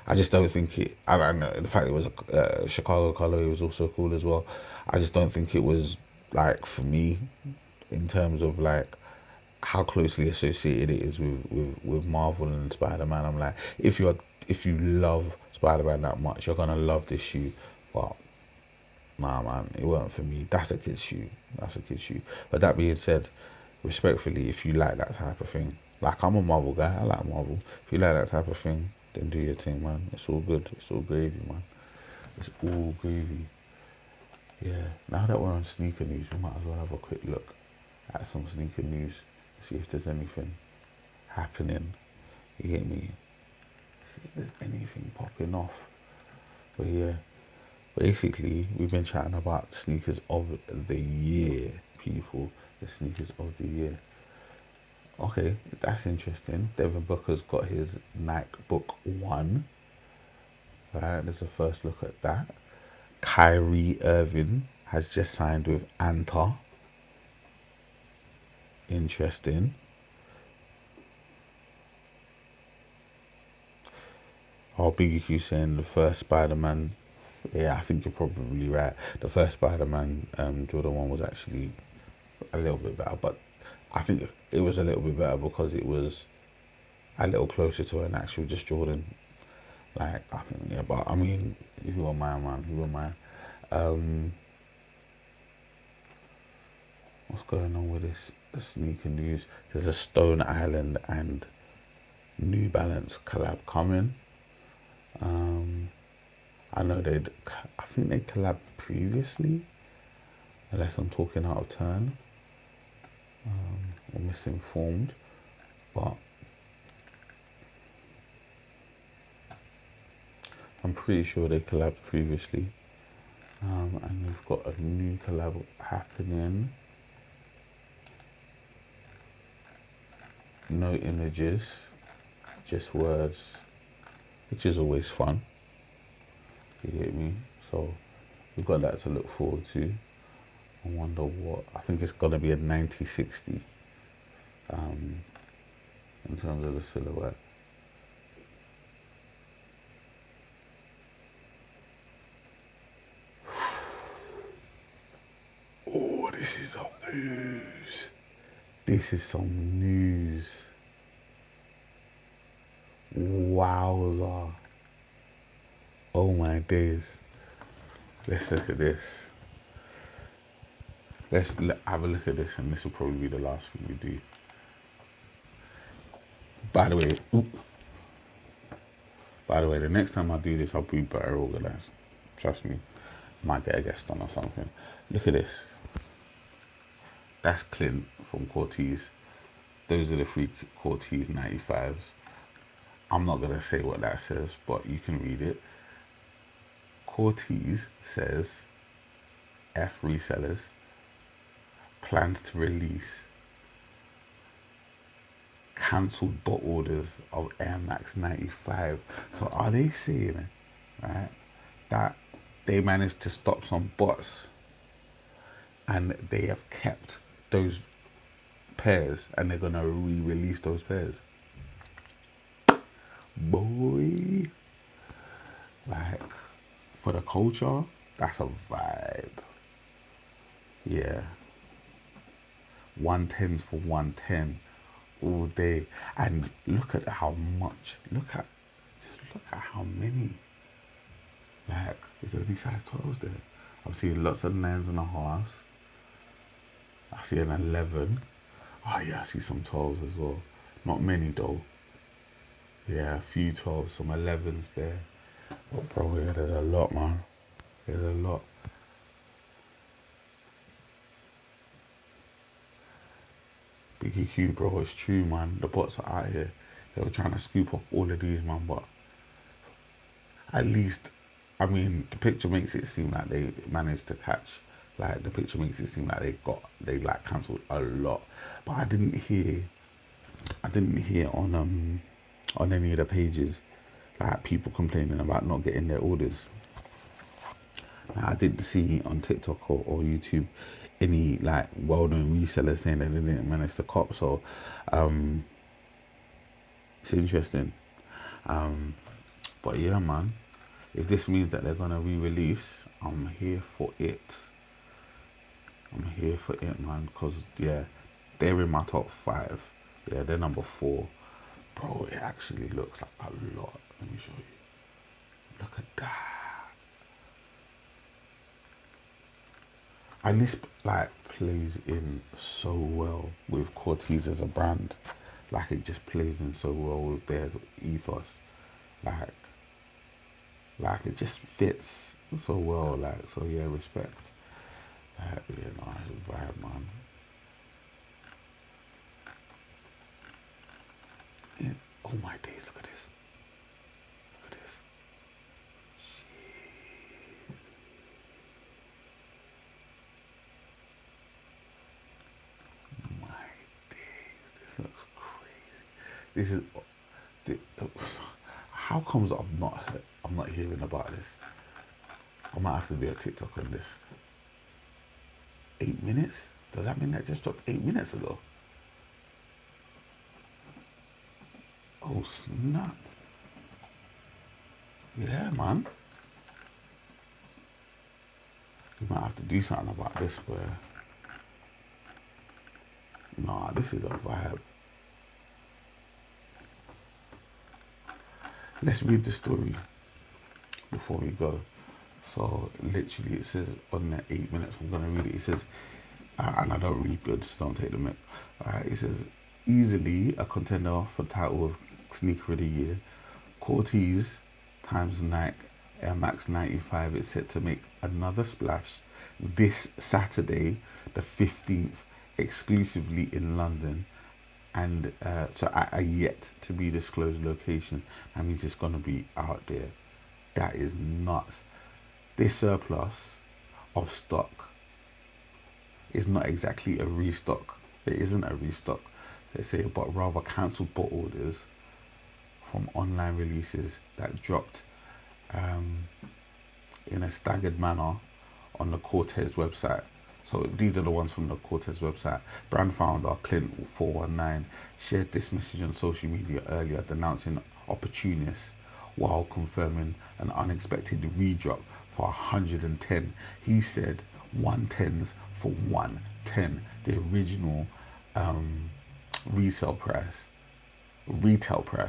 S1: I just don't think it, I don't know, the fact it was a Chicago color, it was also cool as well. I just don't think it was, like, for me, in terms of, like, how closely associated it is with Marvel and Spider-Man. I'm like, if you love Spider-Man that much, you're gonna love this shoe. But nah, man, it wasn't for me. That's a kid's shoe. But that being said, respectfully, if you like that type of thing, like, I'm a Marvel guy, I like Marvel. If you like that type of thing, then do your thing, man. It's all good. It's all gravy, man. It's all gravy. Yeah, now that we're on sneaker news, we might as well have a quick look at some sneaker news, see if there's anything happening. You get me? See if there's anything popping off. But yeah, basically, we've been chatting about sneakers of the year, people. The sneakers of the year. Okay, that's interesting. Devin Booker's got his Nike Book 1. Right, there's a first look at that. Kyrie Irving has just signed with Anta. Interesting. Oh, Biggie Q saying the first Spider-Man. Yeah, I think you're probably right. The first Spider-Man Jordan 1 was actually a little bit better, but I think it was a little bit better because it was a little closer to an actual just Jordan. Like, I think, yeah, but I mean, who am I, man? Who am I? What's going on with this sneaker news? There's a Stone Island and New Balance collab coming. I know I think they collabed previously, unless I'm talking out of turn or misinformed, but I'm pretty sure they collabed previously. And we've got a new collab happening. No images, just words, which is always fun. You get me? So we've got that to look forward to. I wonder what, I think it's gonna be a 90-60 in terms of the silhouette. Oh, this is some news. This is some news. Wowza. Oh my days. Let's look at this. Let's have a look at this, and this will probably be the last thing we do. By the way, the next time I do this, I'll be better organized. Trust me. Might get a guest on or something. Look at this. That's Clint from Cortez. Those are the 3 Cortez 95s. I'm not going to say what that says, but you can read it. Cortez says, F resellers, plans to release cancelled bot orders of Air Max 95. So are they saying, right, that they managed to stop some bots and they have kept those pairs and they're gonna re-release those pairs? Boy, like, for the culture, that's a vibe. Yeah, 110s for 110 all day. And look at how much, look at how many. Like, is there any size 12s there? I'm seeing lots of 9.5s. I see an 11. Oh yeah, I see some 12s as well. Not many though. Yeah, a few 12s, some 11s there. But bro, yeah, there's a lot, man. There's a lot. Biggie Q, bro, it's true, man. The bots are out here. They were trying to scoop up all of these, man, but at least, I mean, the picture makes it seem like they managed to catch. Like, the picture makes it seem like they like cancelled a lot. But I didn't hear on any of the pages, like, people complaining about not getting their orders. Now, I didn't see on TikTok or YouTube any, like, well-known resellers saying that they didn't manage to cop. So, it's interesting. But yeah, man, if this means that they're gonna re-release, I'm here for it. I'm here for it, man, because, yeah, they're in my top 5. Yeah, they're number 4. Bro, it actually looks like a lot. Let me show you. Look at that. And this, like, plays in so well with Cortez as a brand. Like, it just plays in so well with their ethos. Like it just fits so well. Like, so yeah, respect. Like, yeah, no, it's a vibe, man. Yeah. Oh my days, look at this. Look at this. Jeez. My days, this looks crazy. This is, How comes I'm not hearing about this? I might have to do a TikTok on this. 8 minutes? Does that mean that just dropped 8 minutes ago? Oh snap. Yeah, man. We might have to do something about this, where nah, this is a vibe. Let's read the story before we go. So literally it says on the 8 minutes, I'm gonna read it. It says, and I don't read good, so don't take the mic. Alright, it says, easily a contender for the title of Sneaker of the Year, Cortez times Nike Air Max 95 is set to make another splash this Saturday, the 15th, exclusively in London, and so at a yet to be disclosed location. That means it's gonna be out there. That is nuts. This surplus of stock is not exactly a restock. It isn't a restock, they say, but rather cancelled bot orders from online releases that dropped in a staggered manner on the Cortez website. So these are the ones from the Cortez website. Brand founder Clint419 shared this message on social media earlier, denouncing opportunists while confirming an unexpected redrop for 110. He said 110s for 110, the original retail price,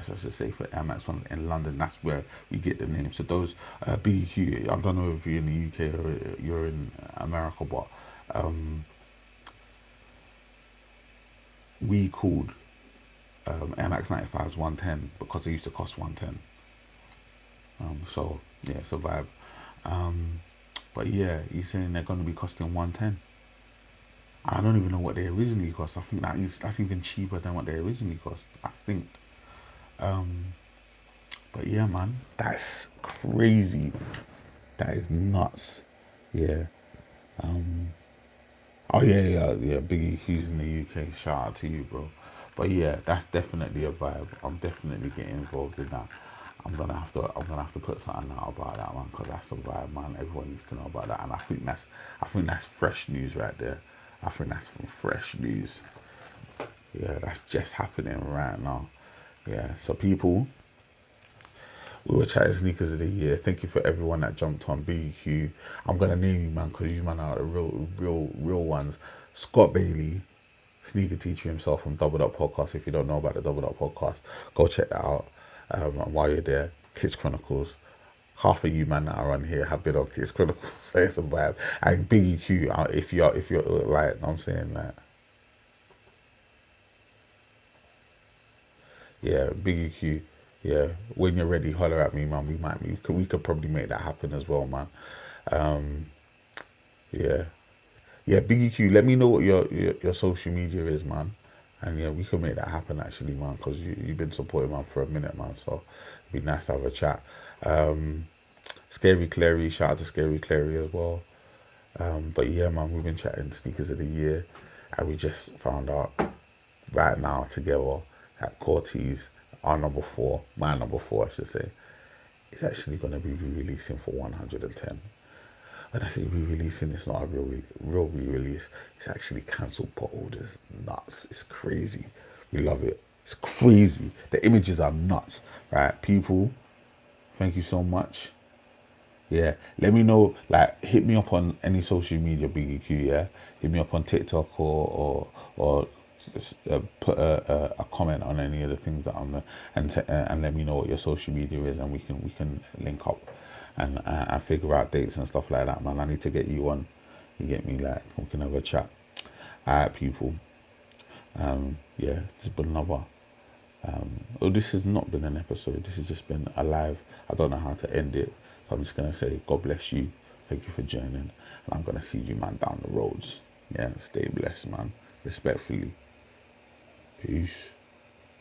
S1: I should say, for Air Max ones in London. That's where we get the name. So those BQ, I don't know if you're in the UK or you're in America, but we called Air Max 95s 110 because they used to cost 110. So yeah, it's a vibe. But yeah, he's saying they're going to be costing 110. I don't even know what they originally cost. I think that's even cheaper than what they originally cost, I think. But yeah, man, that's crazy. That is nuts. Yeah. Oh yeah. Biggie Hughes in the UK. Shout out to you, bro. But yeah, that's definitely a vibe. I'm definitely getting involved in that. I'm gonna have to put something out about that, man, because that's a vibe, man. Everyone needs to know about that, and I think that's fresh news right there. I think that's from fresh news. Yeah, that's just happening right now. Yeah, so people, we were chatting sneakers of the year. Thank you for everyone that jumped on BQ. I'm gonna name you, man, because you man are the real ones. Scott Bailey, sneaker teacher himself from Double Up Podcast. If you don't know about the Double Up Podcast, go check that out. And while you're there, Kids Chronicles. Half of you man that are on here have been on Kids Chronicles, so it's a vibe. And Biggie Q, if you're like, I'm saying that. Yeah, Biggie Q. Yeah, when you're ready, holler at me, man. We could probably make that happen as well, man. Yeah, Biggie Q. Let me know what your social media is, man. And yeah, we could make that happen actually, man, because you've been supporting, man, for a minute, man. So it'd be nice to have a chat. Scary Clary, shout out to Scary Clary as well. But yeah, man, we've been chatting sneakers of the year, and we just found out right now together that Cortez, my number 4, I should say, is actually going to be re-releasing for 110. When I say re-releasing, it's not a real re-release. It's actually cancelled pot orders. Nuts. It's crazy. We love it. It's crazy. The images are nuts, right? People, thank you so much. Yeah, let me know. Like, hit me up on any social media, BGQ. Yeah, hit me up on TikTok or put a comment on any of the things that I'm and let me know what your social media is, and we can link up and figure out dates and stuff like that, man. I need to get you on. You get me? Like, we can have a chat. Alright, people. Yeah, it's been another. This has not been an episode. This has just been a live. I don't know how to end it. So I'm just gonna say, God bless you. Thank you for joining, and I'm gonna see you, man, down the roads. Yeah, stay blessed, man. Respectfully. Peace.